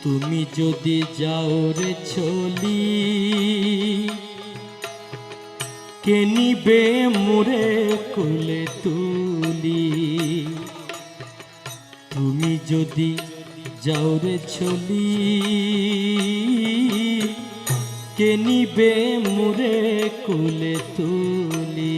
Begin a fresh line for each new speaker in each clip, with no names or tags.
তুমি যদি যাও রে চলি, কে নিবে মোরে কোলে তুলি। তুমি যদি যাও রে চলি, কে নিবে মোরে কোলে তুলি।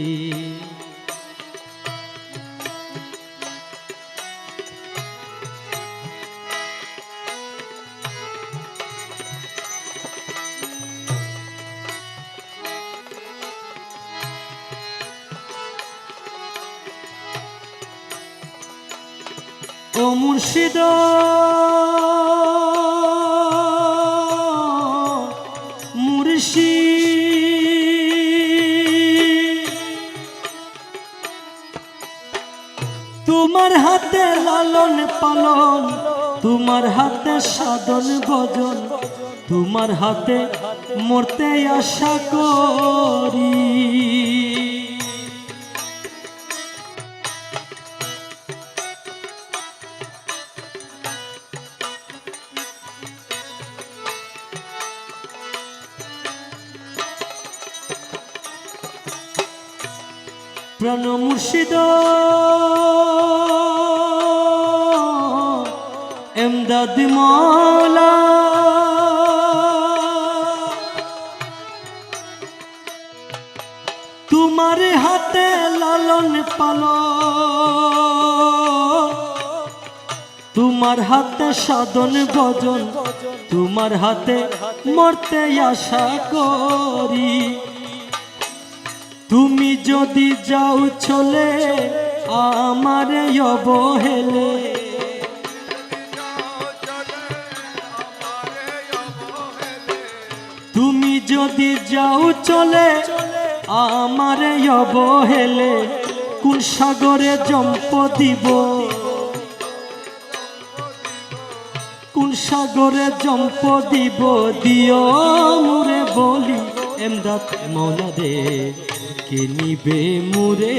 ও মুর্শিদ মুর্শিদ, তোমার হাতে লালন পালন, তোমার হাতে সাধন ভজন, তোমার হাতে মরতে আশা করি। প্রাণ মুর্শিদ এমদাদ মওলা, তোমার হাতে লালন পালন, তোমার হাতে সাধন ভজন, তোমার হাতে মরতে আশা করি। তুমি যদি যাও চলে আমারে অবহেলে, তুমি যদি যাও চলে আমারে অবহেলে, কোন সাগরে জম্প দিব, কোন সাগরে জম্প দিব, দিও মুরে বলি এমদাদ মওলা রে, কে নিবে মুরে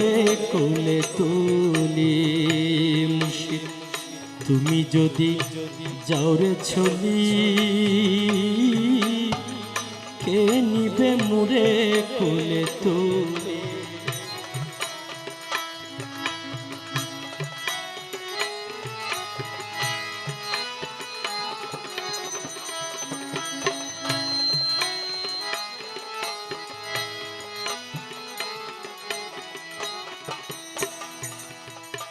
কোলে তুলি। মুর্শিদ তুমি যদি যাও রে চলি, কে নিবে মুরে কোলে তুলি।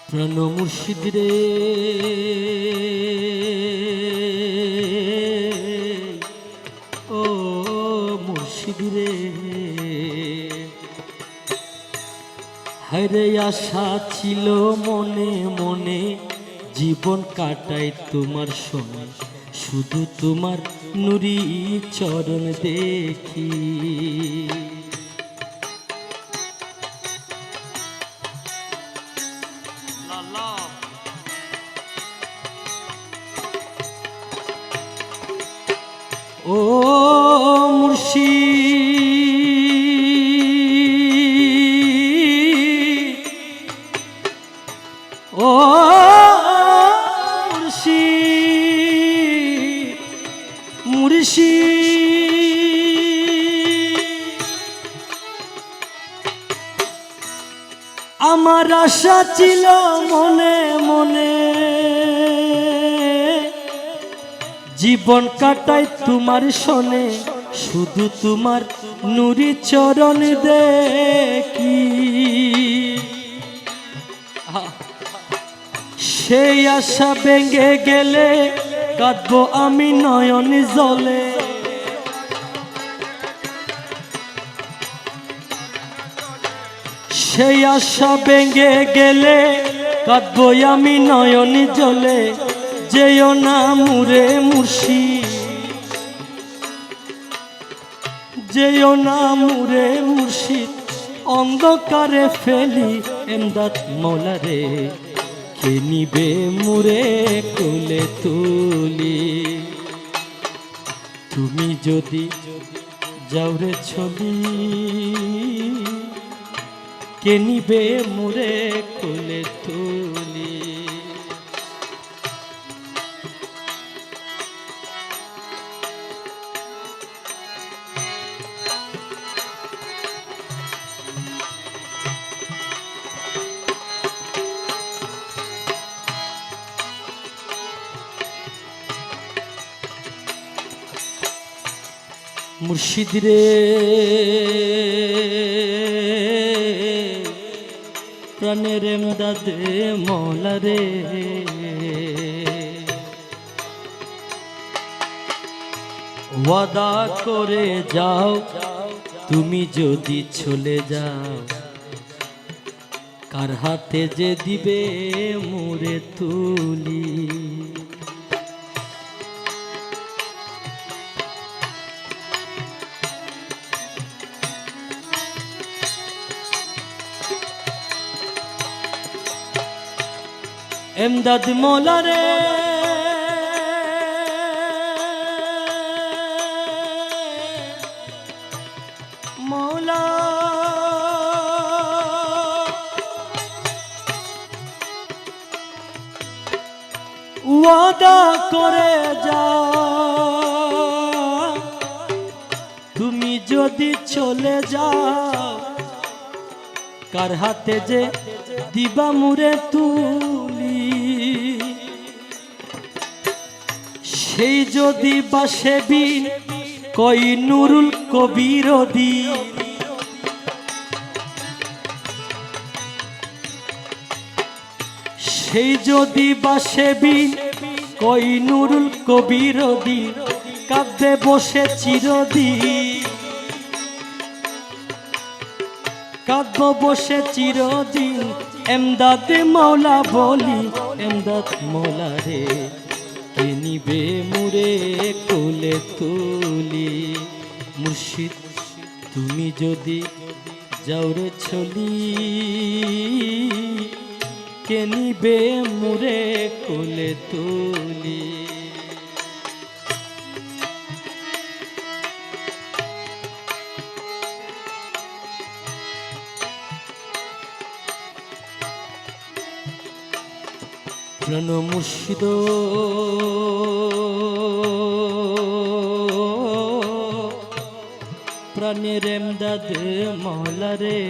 প্রাণ মুর্শিদ রে ও মুর্শিদ রে, হায়রে আশা ছিল মনে মনে, জীবন কাটাই তোমার সঙ্গে, শুধু তোমার নুরি চরণ দেখি। ও মুর্শিদ ও মুর্শিদ মুর্শিদ, আমার আশা ছিল মনে মনে, জীবন কাটাই তোমার শোনে, শুধু তোমার নুরি চরণ দেখি। সেই আশা ভেঙে গেলে কাঁদবো আমি নয়ন জলে, সেই আশা ভেঙে গেলে কাঁদবো আমি নয়ন জলে। যেও না মুরে মুর্শিদ, যেও না মুরে মুর্শিদ, অন্ধকারে ফেলি এমদাদ মওলা রে, কে নিবে মুরে কোলে তুলি। তুমি যদি যাও রে চলি, কে নিবে মুরে কোলে তুলি। মুর্শিদ রে প্রাণের এমদাদ মওলা রে ওয়াদা করে যাও তুমি যদি চলে যাও কার হাতে যে দিবে মুরে তুলি এমদাদ মওলা রে মওলা ওয়াদা করে যাও তুমি যদি চলে যাও কার হাতে যে দিবা মুরে তুলি সেই যদি বাসে বিন কই নুরুল কবির দি সেই যদি বাসে বিন কই নুরুল কবির দি কাঁদবে বসে চিরদিন কাঁদব বসে চিরদিন এমদাদ মওলা বলি এমদাদ মওলা রে কে নিবে মুরে কোলে তুলি মুর্শিদ তুমি যদি যাও রে চলি কে নিবে মুরে কোলে তুলি প্রাণ মুর্শিদ প্রাণের এমদাদ মওলা রে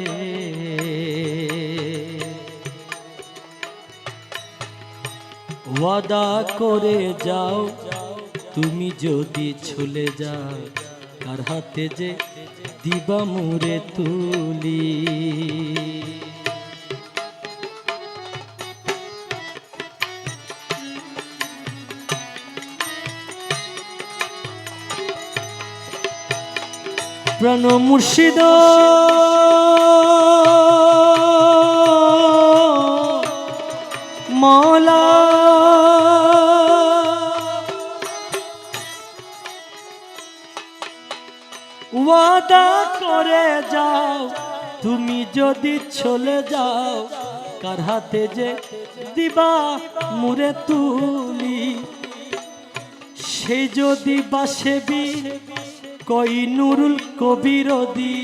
ওয়াদা করে যাও তুমি যদি চলে যাও কার হাতে যে দিবা মুরে তুলি প্রাণ মুর্শিদ মওলা ওয়াদা করে যাও তুমি যদি চলে যাও কার হাতে যে দিবা মুরে তুলি সেই যদি বাসে বিন কই নুরুল কবির দি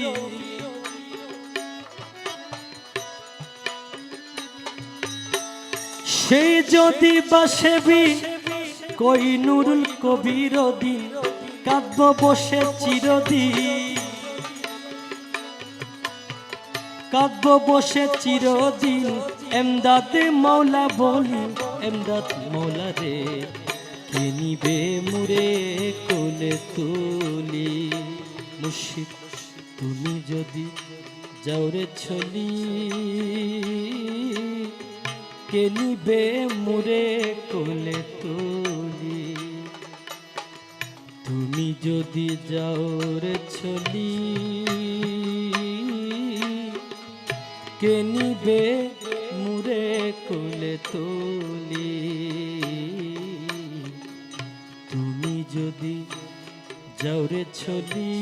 সেই যদি বাসে বিন কই নুরুল কবির দিন কাঁদব বসে চিরদিন কাঁদব বসে চিরদিন এমদাদ মওলা বলি এমদাদ মওলা রে কে নিবে মুরে কোলে তুলি মুর্শিদ তুমি যদি যাও রে চলি কে নিবে মুরে কোলে তুলি তুমি যদি যাও রে চলি কে নিবে মুরে কোলে তুলি তুমি যদি যাও রে চলি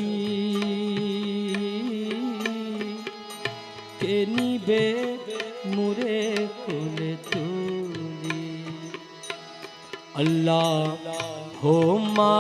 কে নিবে মুরে কোলে তুলি আল্লাহ হোমা